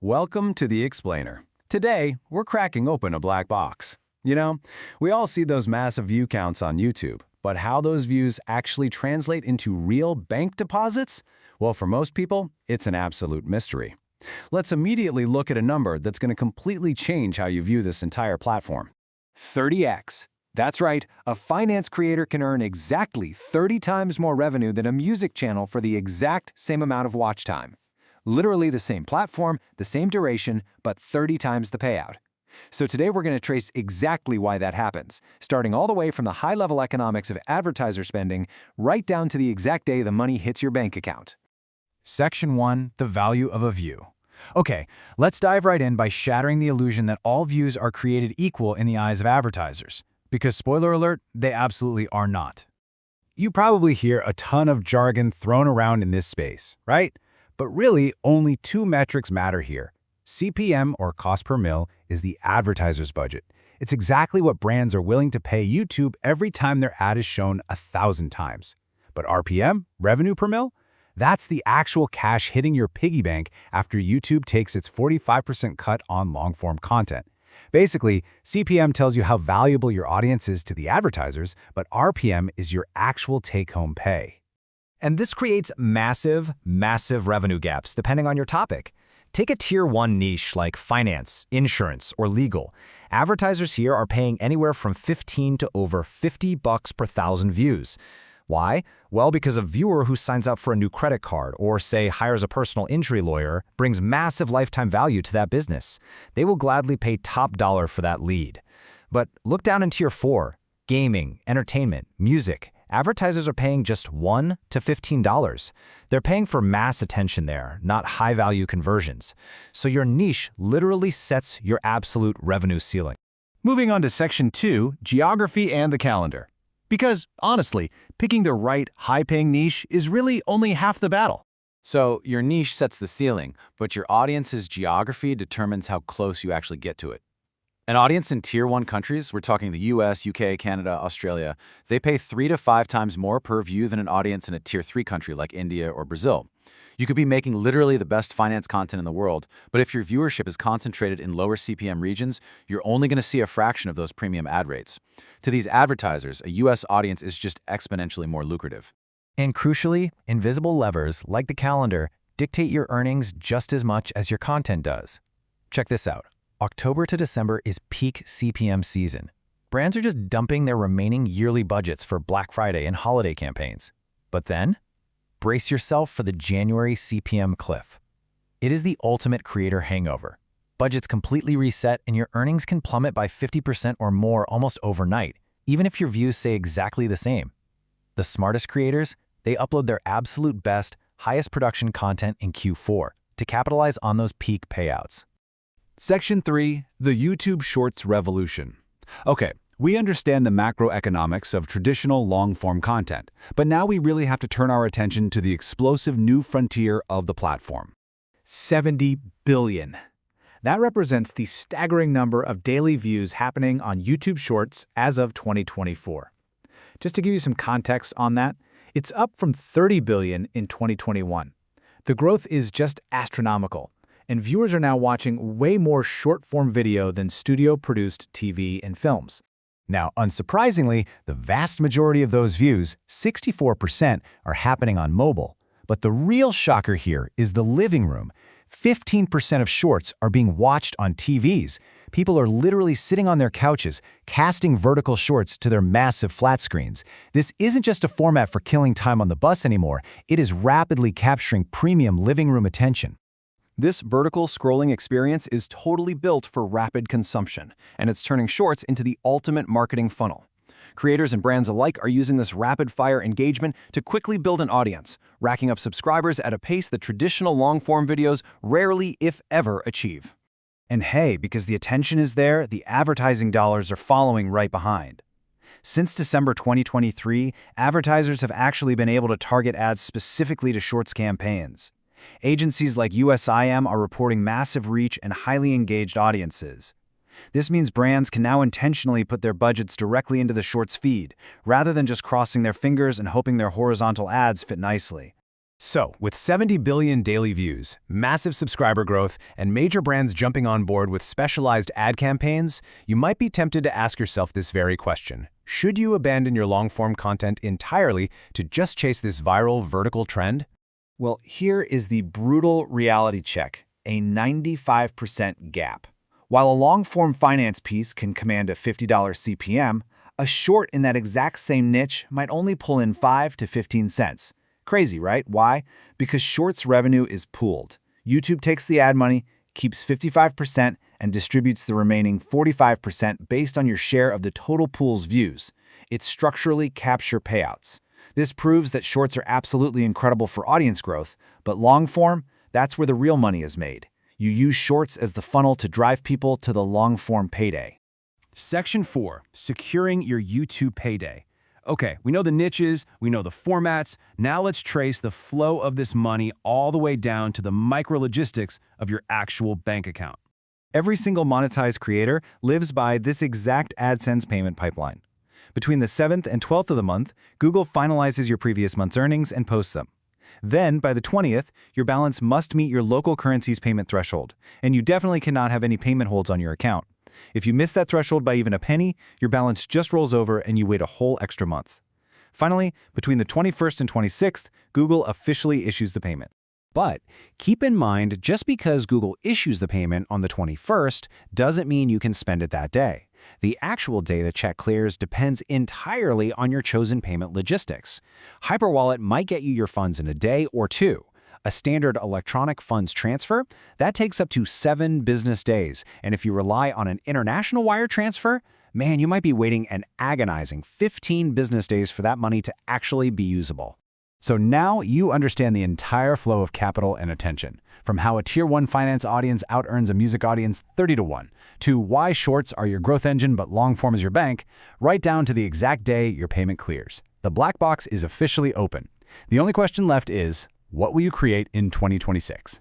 Welcome to The Explainer. Today, we're cracking open a black box. You know, we all see those massive view counts on YouTube, but how those views actually translate into real bank deposits? Well, for most people, it's an absolute mystery. Let's immediately look at a number that's going to completely change how you view this entire platform. 30x. That's right, a finance creator can earn exactly 30 times more revenue than a music channel for the exact same amount of watch time. Literally the same platform, the same duration, but 30 times the payout. So today we're going to trace exactly why that happens, starting all the way from the high-level economics of advertiser spending right down to the exact day the money hits your bank account. Section 1. The value of a view. Okay, let's dive right in by shattering the illusion that all views are created equal in the eyes of advertisers. Because spoiler alert, they absolutely are not. You probably hear a ton of jargon thrown around in this space, right? But really, only two metrics matter here. CPM, or cost per mil, is the advertiser's budget. It's exactly what brands are willing to pay YouTube every time their ad is shown 1,000 times. But RPM, revenue per mil? That's the actual cash hitting your piggy bank after YouTube takes its 45% cut on long-form content. Basically, CPM tells you how valuable your audience is to the advertisers, but RPM is your actual take-home pay. And this creates massive revenue gaps depending on your topic. Take a Tier 1 niche like finance, insurance, or legal. Advertisers here are paying anywhere from $15 to over $50 per thousand views. Why? Well, because a viewer who signs up for a new credit card or, say, hires a personal injury lawyer brings massive lifetime value to that business. They will gladly pay top dollar for that lead. But look down in Tier 4, gaming, entertainment, music. Advertisers are paying just $1 to $15. They're paying for mass attention there, not high-value conversions. So your niche literally sets your absolute revenue ceiling. Moving on to Section 2, Geography and the Calendar. Because, honestly, picking the right, high-paying niche is really only half the battle. So, your niche sets the ceiling, but your audience's geography determines how close you actually get to it. An audience in Tier 1 countries, we're talking the US, UK, Canada, Australia, they pay 3 to 5 times more per view than an audience in a Tier 3 country like India or Brazil. You could be making literally the best finance content in the world, but if your viewership is concentrated in lower CPM regions, you're only going to see a fraction of those premium ad rates. To these advertisers, a US audience is just exponentially more lucrative. And crucially, invisible levers, like the calendar, dictate your earnings just as much as your content does. Check this out. October to December is peak CPM season. Brands are just dumping their remaining yearly budgets for Black Friday and holiday campaigns. But then, brace yourself for the January CPM cliff. It is the ultimate creator hangover. Budgets completely reset and your earnings can plummet by 50% or more almost overnight, even if your views stay exactly the same. The smartest creators, they upload their absolute best, highest production content in Q4 to capitalize on those peak payouts. Section 3. The YouTube Shorts Revolution. Okay, we understand the macroeconomics of traditional long-form content, but now we really have to turn our attention to the explosive new frontier of the platform. 70 billion. That represents the staggering number of daily views happening on YouTube Shorts as of 2024. Just to give you some context on that, it's up from 30 billion in 2021. The growth is just astronomical, and viewers are now watching way more short-form video than studio-produced TV and films. Now, unsurprisingly, the vast majority of those views, 64%, are happening on mobile. But the real shocker here is the living room. 15% of shorts are being watched on TVs. People are literally sitting on their couches, casting vertical shorts to their massive flat screens. This isn't just a format for killing time on the bus anymore. It is rapidly capturing premium living room attention. This vertical scrolling experience is totally built for rapid consumption, and it's turning shorts into the ultimate marketing funnel. Creators and brands alike are using this rapid-fire engagement to quickly build an audience, racking up subscribers at a pace that traditional long-form videos rarely, if ever, achieve. And hey, because the attention is there, the advertising dollars are following right behind. Since December 2023, advertisers have actually been able to target ads specifically to Shorts campaigns. Agencies like USIM are reporting massive reach and highly engaged audiences. This means brands can now intentionally put their budgets directly into the Shorts feed, rather than just crossing their fingers and hoping their horizontal ads fit nicely. So, with 70 billion daily views, massive subscriber growth, and major brands jumping on board with specialized ad campaigns, you might be tempted to ask yourself this very question. Should you abandon your long-form content entirely to just chase this viral vertical trend? Well, here is the brutal reality check, a 95% gap. While a long-form finance piece can command a $50 CPM, a short in that exact same niche might only pull in 5 to 15 cents. Crazy, right? Why? Because shorts revenue is pooled. YouTube takes the ad money, keeps 55%, and distributes the remaining 45% based on your share of the total pool's views. It's structurally capture payouts. This proves that shorts are absolutely incredible for audience growth, but long form, that's where the real money is made. You use shorts as the funnel to drive people to the long form payday. Section 4. Securing your YouTube payday. Okay, we know the niches, we know the formats. Now let's trace the flow of this money all the way down to the micro-logistics of your actual bank account. Every single monetized creator lives by this exact AdSense payment pipeline. Between the 7th and 12th of the month, Google finalizes your previous month's earnings and posts them. Then, by the 20th, your balance must meet your local currency's payment threshold, and you definitely cannot have any payment holds on your account. If you miss that threshold by even a penny, your balance just rolls over and you wait a whole extra month. Finally, between the 21st and 26th, Google officially issues the payment. But keep in mind, just because Google issues the payment on the 21st doesn't mean you can spend it that day. The actual day the check clears depends entirely on your chosen payment logistics. Hyperwallet might get you your funds in a day or two. A standard electronic funds transfer, that takes up to 7 business days, and if you rely on an international wire transfer, man, you might be waiting an agonizing 15 business days for that money to actually be usable. So now you understand the entire flow of capital and attention, from how a Tier 1 finance audience out-earns a music audience 30 to 1, to why shorts are your growth engine but long form is your bank, right down to the exact day your payment clears. The black box is officially open. The only question left is, what will you create in 2026?